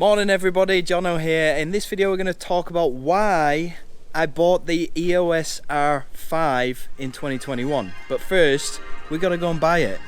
Morning everybody, Jono here. In this video we're going to talk about why I bought the EOS R5 in 2021. But first, we got to go and buy it.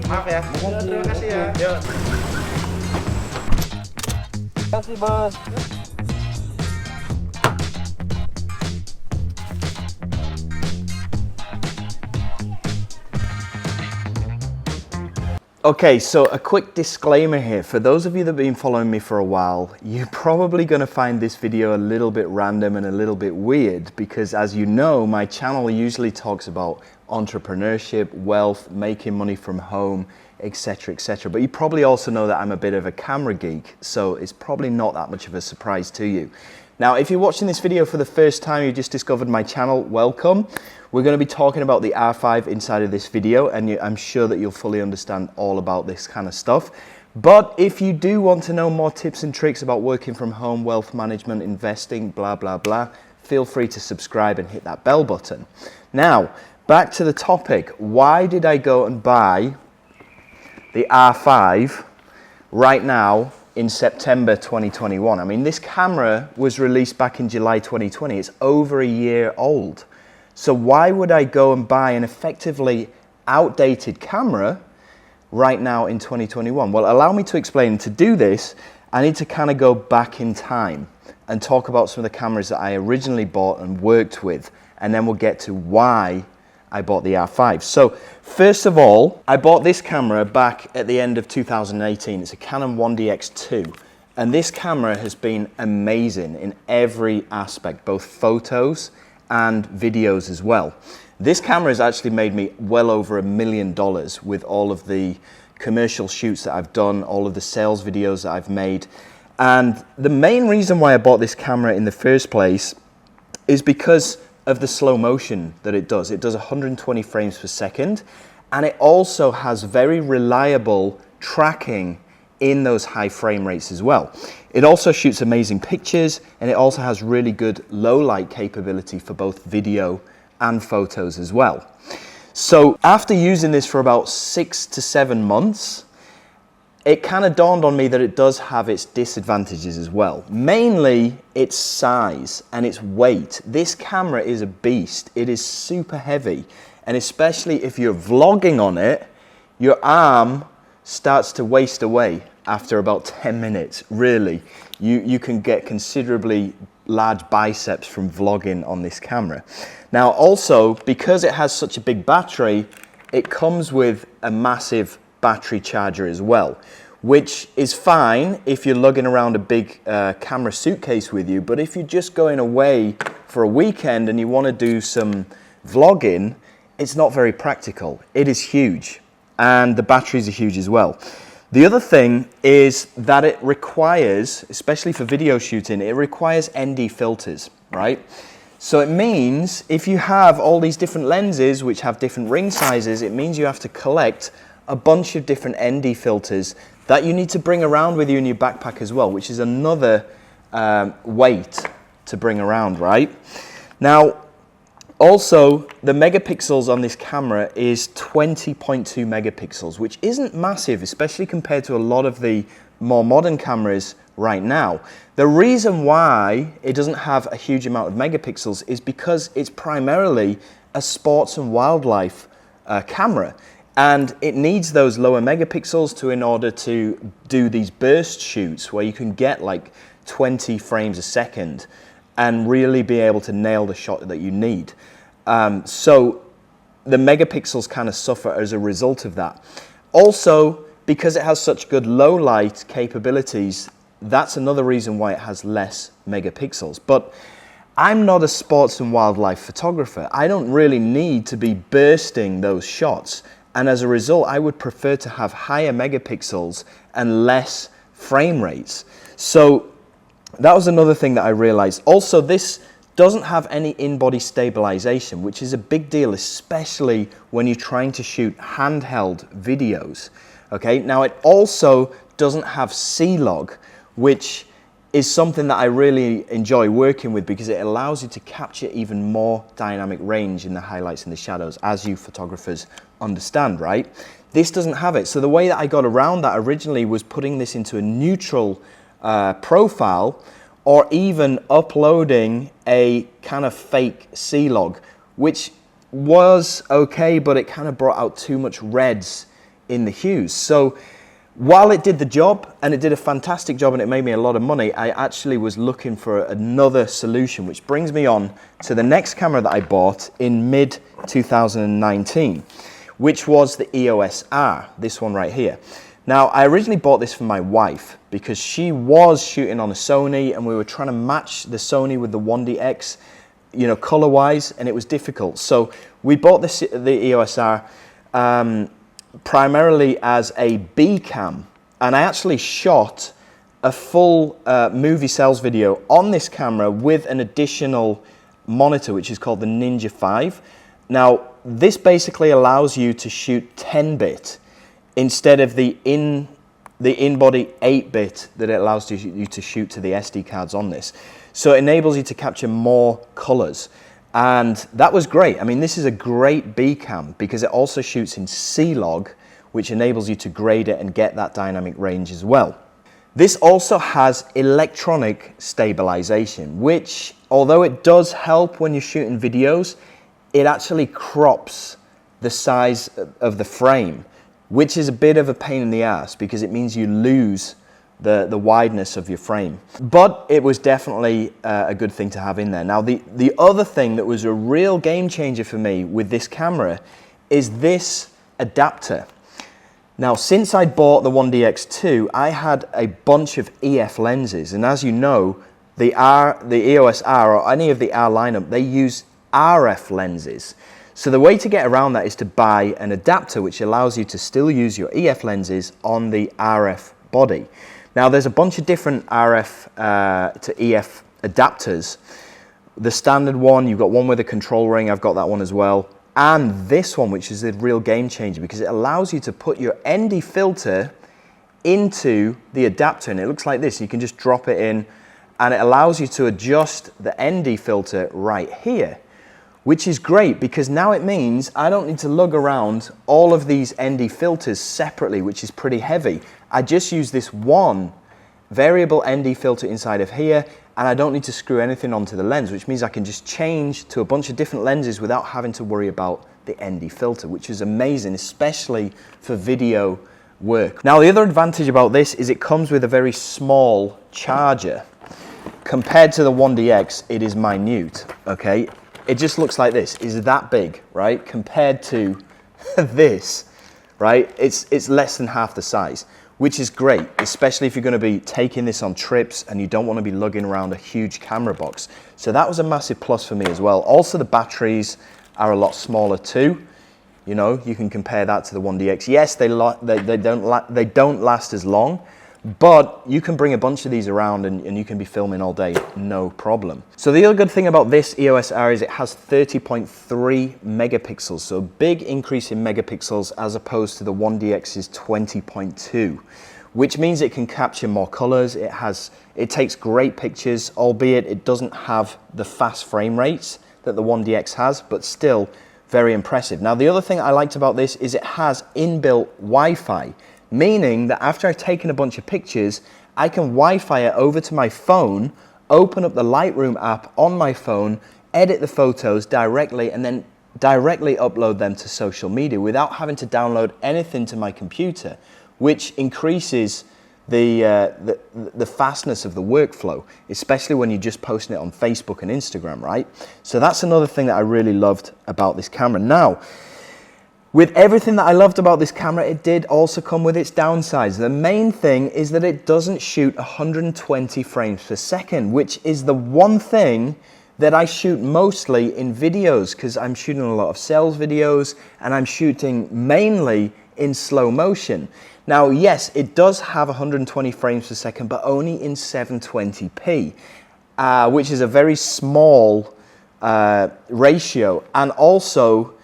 Maaf ya. Terima kasih ya. Yuk. Terima kasih bos. Okay, so a quick disclaimer here. For those of you that have been following me for a while, you're probably going to find this video a little bit random and a little bit weird because, as you know, my channel usually talks about entrepreneurship, wealth, making money from home, etc, etc. But you probably also know that I'm a bit of a camera geek, so it's probably not that much of a surprise to you. Now, if you're watching this video for the first time, you just discovered my channel, welcome. We're going to be talking about the R5 inside of this video, and I'm sure that you'll fully understand all about this kind of stuff. But if you do want to know more tips and tricks about working from home, wealth management, investing, blah, blah, blah, feel free to subscribe and hit that bell button. Now, back to the topic. Why did I go and buy the R5 right now in September 2021? I mean, this camera was released back in July 2020. It's over a year old. So why would I go and buy an effectively outdated camera right now in 2021? Well, allow me to explain. To do this, I need to kind of go back in time and talk about some of the cameras that I originally bought and worked with, and then we'll get to why I bought the R5. So first of all, I bought this camera back at the end of 2018. It's a Canon 1DX2, and this camera has been amazing in every aspect, both photos and videos as well. This camera has actually made me well over $1 million with all of the commercial shoots that I've done, all of the sales videos that I've made. And the main reason why I bought this camera in the first place is because of the slow motion that it does. It does 120 frames per second, and it also has very reliable tracking in those high frame rates as well. It also shoots amazing pictures, and it also has really good low light capability for both video and photos as well. So after using this for about 6 to 7 months, it kind of dawned on me that it does have its disadvantages as well. Mainly its size and its weight. This camera is a beast. It is super heavy, and especially if you're vlogging on it, your arm starts to waste away after about 10 minutes, really. You can get considerably large biceps from vlogging on this camera. Now also, because it has such a big battery, it comes with a massive battery charger as well, which is fine if you're lugging around a big camera suitcase with you, but if you're just going away for a weekend and you want to do some vlogging, it's not very practical. It is huge, and the batteries are huge as well. The other thing is that it requires, especially for video shooting, it requires ND filters, right? So it means if you have all these different lenses which have different ring sizes, it means you have to collect a bunch of different ND filters that you need to bring around with you in your backpack as well, which is another weight to bring around, right? Now, also, the megapixels on this camera is 20.2 megapixels, which isn't massive, especially compared to a lot of the more modern cameras right now. The reason why it doesn't have a huge amount of megapixels is because it's primarily a sports and wildlife camera. And it needs those lower megapixels in order to do these burst shoots where you can get like 20 frames a second and really be able to nail the shot that you need. So the megapixels kind of suffer as a result of that. Also, because it has such good low light capabilities, that's another reason why it has less megapixels. But I'm not a sports and wildlife photographer. I don't really need to be bursting those shots. And as a result, I would prefer to have higher megapixels and less frame rates. So that was another thing that I realized. Also, this doesn't have any in-body stabilization, which is a big deal, especially when you're trying to shoot handheld videos. Okay, now it also doesn't have C-Log, which is something that I really enjoy working with because it allows you to capture even more dynamic range in the highlights and the shadows, as you photographers understand, right? This doesn't have it. So the way that I got around that originally was putting this into a neutral profile, or even uploading a kind of fake C-Log, which was okay, but it kind of brought out too much reds in the hues. So while it did the job, and it did a fantastic job and it made me a lot of money, I actually was looking for another solution, which brings me on to the next camera that I bought in mid 2019, which was the EOS R, this one right here. Now, I originally bought this for my wife because she was shooting on a Sony and we were trying to match the Sony with the 1DX, you know, color-wise, and it was difficult. So we bought the EOS R primarily as a B cam, and I actually shot a full movie sales video on this camera with an additional monitor, which is called the Ninja 5. Now, this basically allows you to shoot 10-bit instead of the in-body 8-bit that it allows you to shoot to the SD cards on this. So it enables you to capture more colors. And that was great. I mean, this is a great B cam because it also shoots in C-Log, which enables you to grade it and get that dynamic range as well. This also has electronic stabilization, which, although it does help when you're shooting videos, it actually crops the size of the frame, which is a bit of a pain in the ass because it means you lose the wideness of your frame. But it was definitely a good thing to have in there. Now, the other thing that was a real game changer for me with this camera is this adapter. Now, since I bought the 1DX2, I had a bunch of EF lenses, and as you know, the EOS R or any of the R lineup, they use RF lenses. So the way to get around that is to buy an adapter which allows you to still use your EF lenses on the RF body. Now, there's a bunch of different RF to EF adapters. The standard one, you've got one with a control ring, I've got that one as well. And this one, which is a real game changer because it allows you to put your ND filter into the adapter, and it looks like this. You can just drop it in and it allows you to adjust the ND filter right here, which is great because now it means I don't need to lug around all of these ND filters separately, which is pretty heavy. I just use this one variable ND filter inside of here, and I don't need to screw anything onto the lens, which means I can just change to a bunch of different lenses without having to worry about the ND filter, which is amazing, especially for video work. Now, the other advantage about this is it comes with a very small charger. Compared to the 1DX, it is minute, okay? It just looks like this. It's that big, right? Compared to this, right? It's less than half the size, which is great, especially if you're going to be taking this on trips and you don't want to be lugging around a huge camera box. So that was a massive plus for me as well. Also, the batteries are a lot smaller too. You know, you can compare that to the 1DX. Yes, they don't last as long, but you can bring a bunch of these around and you can be filming all day, no problem. So the other good thing about this EOS R is it has 30.3 megapixels, so a big increase in megapixels as opposed to the 1DX's 20.2, which means it can capture more colors. It takes great pictures, albeit it doesn't have the fast frame rates that the 1DX has, but still very impressive. Now, the other thing I liked about this is it has inbuilt Wi-Fi, meaning that after I've taken a bunch of pictures, I can Wi-Fi it over to my phone, open up the Lightroom app on my phone, edit the photos directly, and then directly upload them to social media without having to download anything to my computer, which increases the fastness of the workflow, especially when you're just posting it on Facebook and Instagram, right? So that's another thing that I really loved about this camera. Now, with everything that I loved about this camera, it did also come with its downsides. The main thing is that it doesn't shoot 120 frames per second, which is the one thing that I shoot mostly in videos because I'm shooting a lot of sales videos and I'm shooting mainly in slow motion. Now, yes, it does have 120 frames per second, but only in 720p. which is a very small ratio, and also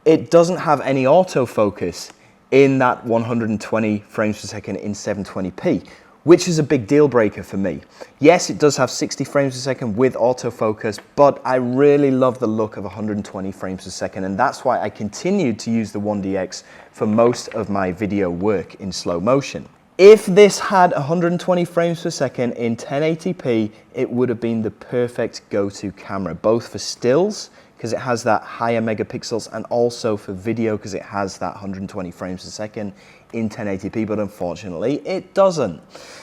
it doesn't have any autofocus in that 120 frames per second in 720p, which is a big deal breaker for me. Yes, it does have 60 frames per second with autofocus, but I really love the look of 120 frames per second, and that's why I continued to use the 1DX for most of my video work in slow motion. If this had 120 frames per second in 1080p, it would have been the perfect go-to camera, both for stills, because it has that higher megapixels, and also for video, because it has that 120 frames per second in 1080p, but unfortunately it doesn't.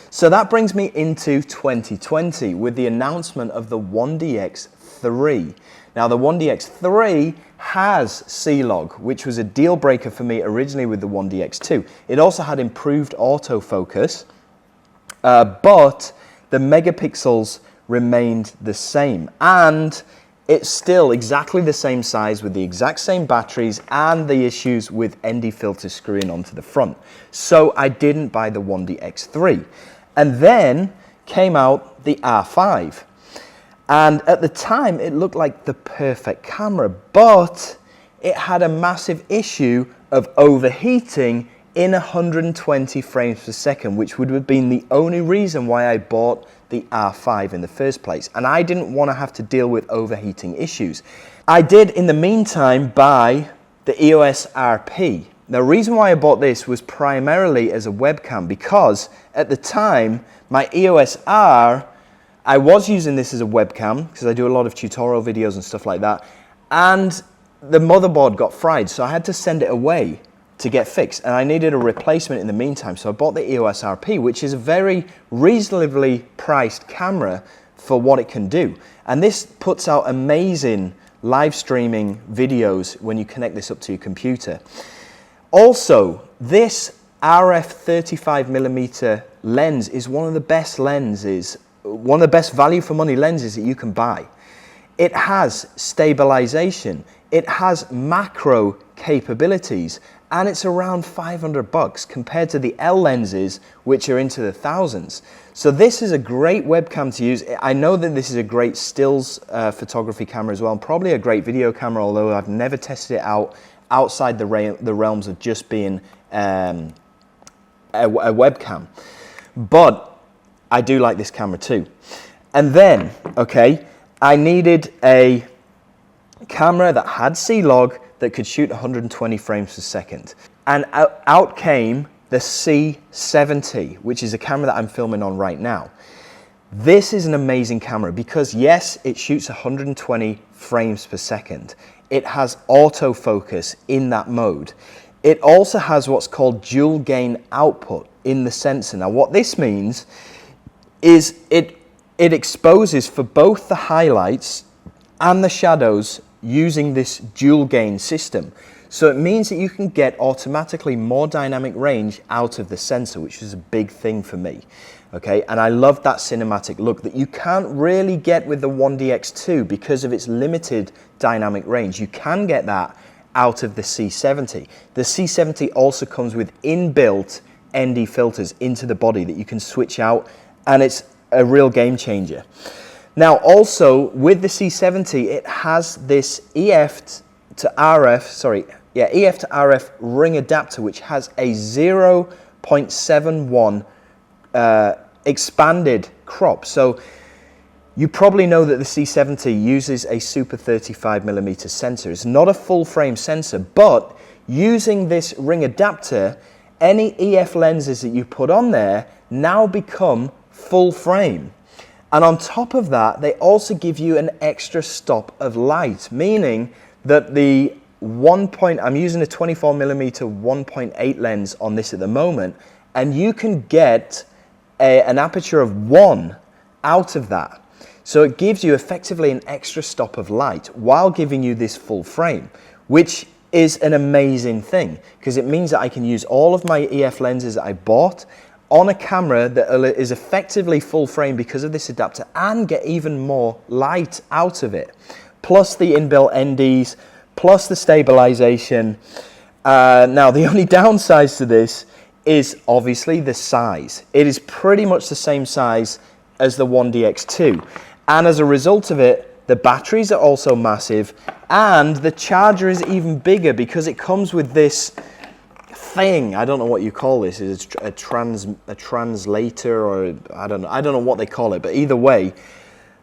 So that brings me into 2020 with the announcement of the 1DX3. Now the 1DX3 has C-Log, which was a deal breaker for me originally with the 1DX2. It also had improved autofocus, but the megapixels remained the same, and it's still exactly the same size with the exact same batteries and the issues with ND filters screwing onto the front. So I didn't buy the 1DX3. And then came out the R5. And at the time, it looked like the perfect camera, but it had a massive issue of overheating in 120 frames per second, which would have been the only reason why I bought the R5 in the first place. And I didn't want to have to deal with overheating issues. I did, in the meantime, buy the EOS RP. The reason why I bought this was primarily as a webcam, because at the time, my EOS R, I was using this as a webcam because I do a lot of tutorial videos and stuff like that, and the motherboard got fried, so I had to send it away to get fixed, and I needed a replacement in the meantime, so I bought the EOS RP, which is a very reasonably priced camera for what it can do. And this puts out amazing live streaming videos when you connect this up to your computer. Also, this RF 35mm lens is one of the best lenses, one of the best value for money lenses that you can buy. It has stabilization, it has macro capabilities, and it's around $500 compared to the L lenses, which are into the thousands. So this is a great webcam to use. I know that this is a great stills photography camera as well, and probably a great video camera, although I've never tested it out outside the realms of just being a webcam. But I do like this camera too. And then, okay, I needed a camera that had C-Log that could shoot 120 frames per second. And out came the C70, which is a camera that I'm filming on right now. This is an amazing camera because yes, it shoots 120 frames per second. It has autofocus in that mode. It also has what's called dual gain output in the sensor. Now what this means is it exposes for both the highlights and the shadows using this dual gain system. So it means that you can get automatically more dynamic range out of the sensor, which is a big thing for me. Okay, and I love that cinematic look that you can't really get with the 1DX2 because of its limited dynamic range. You can get that out of the C70. The C70 also comes with inbuilt ND filters into the body that you can switch out, and it's a real game changer. Now also with the C70, it has this EF to RF ring adapter, which has a 0.71 expanded crop. So you probably know that the C70 uses a super 35mm sensor. It's not a full frame sensor, but using this ring adapter, any EF lenses that you put on there now become full frame. And on top of that, they also give you an extra stop of light, meaning that the I'm using a 24mm 1.8 lens on this at the moment, and you can get an aperture of 1 out of that. So it gives you effectively an extra stop of light while giving you this full frame, which is an amazing thing because it means that I can use all of my EF lenses that I bought on a camera that is effectively full frame because of this adapter and get even more light out of it. Plus the inbuilt NDs, plus the stabilization. Now the only downside to this is obviously the size. It is pretty much the same size as the 1DX2. And as a result of it, the batteries are also massive, and the charger is even bigger because it comes with this thing. I don't know what you call this. Is a translator, or I don't know what they call it, but either way,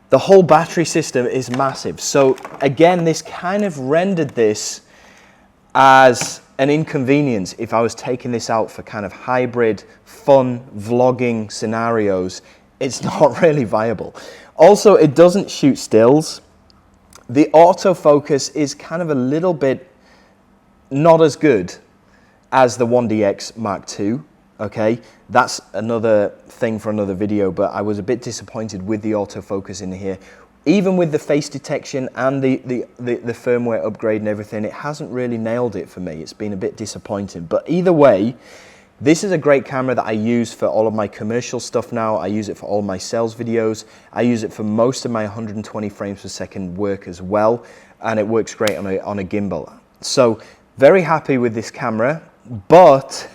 the whole battery system is massive. So again, this kind of rendered this as an inconvenience if I was taking this out for kind of hybrid, fun, vlogging scenarios. It's not really viable. Also, it doesn't shoot stills. The autofocus is kind of a little bit not as good as the 1DX Mark II, okay? That's another thing for another video, but I was a bit disappointed with the autofocus in here. Even with the face detection and the firmware upgrade and everything, it hasn't really nailed it for me. It's been a bit disappointing. But either way, this is a great camera that I use for all of my commercial stuff now. I use it for all my sales videos. I use it for most of my 120 frames per second work as well. And it works great on a gimbal. So very happy with this camera, but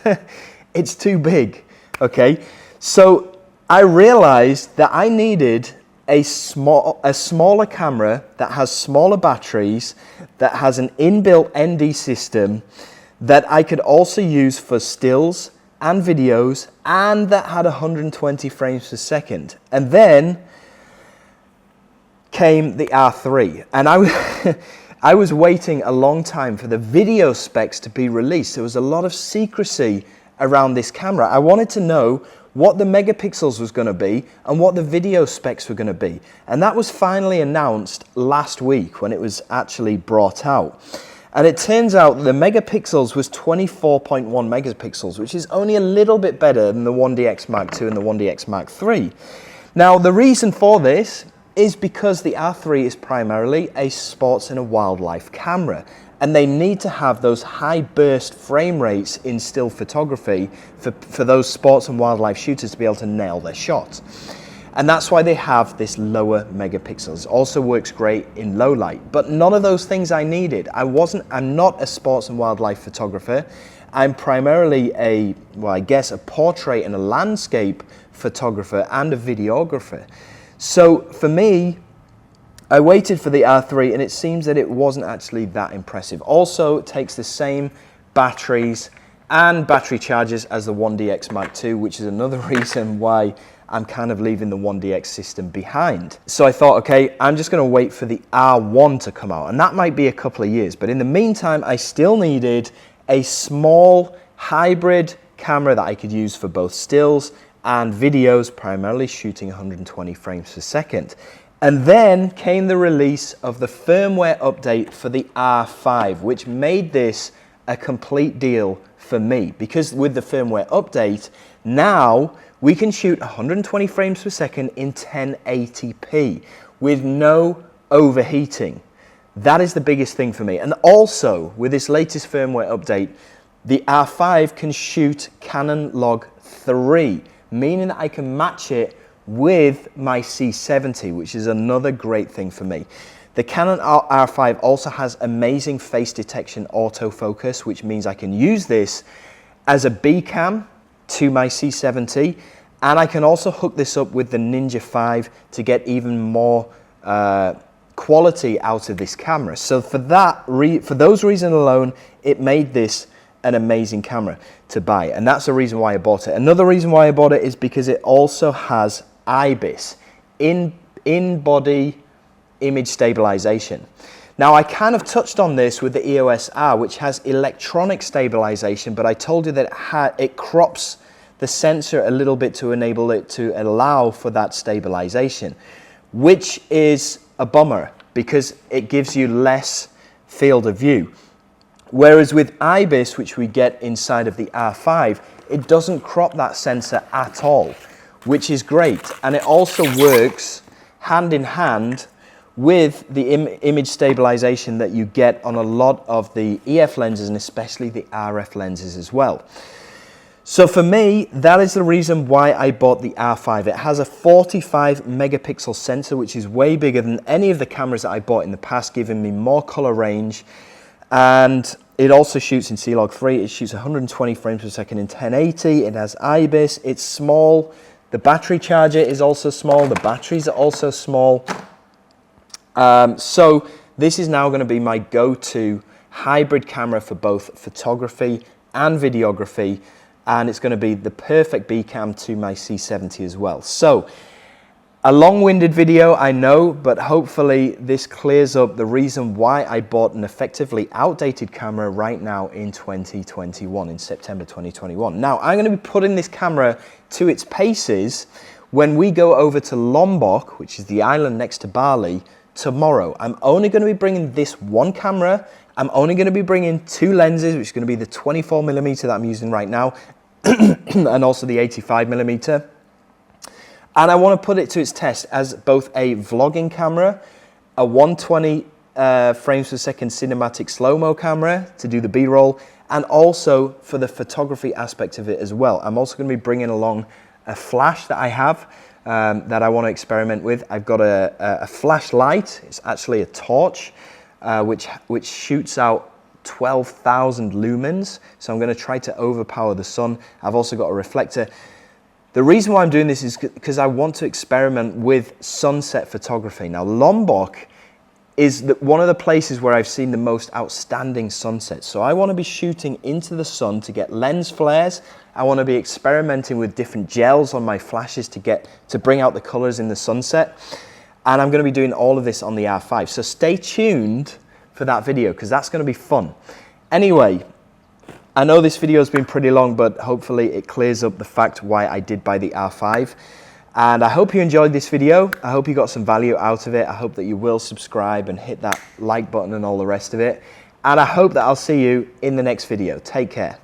it's too big, okay? So I realized that I needed a smaller camera that has smaller batteries, that has an inbuilt ND system, that I could also use for stills and videos, and that had 120 frames per second. And then came the R3, and I was waiting a long time for the video specs to be released. There was a lot of secrecy around this camera. I wanted to know what the megapixels was going to be and what the video specs were going to be. And that was finally announced last week when it was actually brought out. And it turns out that the megapixels was 24.1 megapixels, which is only a little bit better than the 1DX Mark II and the 1DX Mark III. Now, the reason for this is because the R3 is primarily a sports and a wildlife camera, and they need to have those high burst frame rates in still photography for those sports and wildlife shooters to be able to nail their shots. And that's why they have this lower megapixels. Also works great in low light, but none of those things I needed. I'm not a sports and wildlife photographer. I'm primarily a portrait and a landscape photographer and a videographer. So for me, I waited for the R3, and it seems that it wasn't actually that impressive. Also, it takes the same batteries and battery chargers as the 1DX Mark II, which is another reason why I'm kind of leaving the 1DX system behind. So I thought, okay, I'm just going to wait for the R1 to come out, and that might be a couple of years. But in the meantime, I still needed a small hybrid camera that I could use for both stills and videos, primarily shooting 120 frames per second. And then came the release of the firmware update for the R5, which made this a complete deal for me, because with the firmware update, now we can shoot 120 frames per second in 1080p with no overheating. That is the biggest thing for me. And also, with this latest firmware update, the R5 can shoot Canon Log 3, meaning that I can match it with my C70, which is another great thing for me. The Canon R5 also has amazing face detection autofocus, which means I can use this as a B cam to my C70, and I can also hook this up with the Ninja 5 to get even more quality out of this camera. So for those reasons alone, it made this an amazing camera to buy, and that's the reason why I bought it. Another reason why I bought it is because it also has IBIS, in-body image stabilization. Now, I kind of touched on this with the EOS R, which has electronic stabilization, but I told you that it crops the sensor a little bit to enable it to allow for that stabilization, which is a bummer because it gives you less field of view. Whereas with IBIS, which we get inside of the R5, it doesn't crop that sensor at all, which is great. And it also works hand in hand with the image stabilization that you get on a lot of the EF lenses, and especially the RF lenses as well. So for me, that is the reason why I bought the R5. It has a 45 megapixel sensor, which is way bigger than any of the cameras that I bought in the past, giving me more color range. And it also shoots in Log 3. It shoots 120 frames per second in 1080. It has IBIS. It's small, The battery charger is also small. The batteries are also small. So this is now going to be my go-to hybrid camera for both photography and videography, and it's going to be the perfect B cam to my C70 as well. So a long-winded video, I know, but hopefully this clears up the reason why I bought an effectively outdated camera right now in 2021, in September 2021. Now, I'm going to be putting this camera to its paces when we go over to Lombok, which is the island next to Bali, tomorrow. I'm only going to be bringing this one camera. I'm only going to be bringing 2 lenses, which is going to be the 24mm that I'm using right now, and also the 85mm. And I want to put it to its test as both a vlogging camera, a 120 frames per second cinematic slow-mo camera to do the B-roll, and also for the photography aspect of it as well. I'm also going to be bringing along a flash that I have that I want to experiment with. I've got a flashlight. It's actually a torch, which shoots out 12,000 lumens. So I'm going to try to overpower the sun. I've also got a reflector. The reason why I'm doing this is because I want to experiment with sunset photography. Now, Lombok is one of the places where I've seen the most outstanding sunsets. So I want to be shooting into the sun to get lens flares. I want to be experimenting with different gels on my flashes to bring out the colors in the sunset. And I'm going to be doing all of this on the R5. So stay tuned for that video because that's going to be fun. Anyway, I know this video has been pretty long, but hopefully it clears up the fact why I did buy the R5. And I hope you enjoyed this video. I hope you got some value out of it. I hope that you will subscribe and hit that like button and all the rest of it. And I hope that I'll see you in the next video. Take care.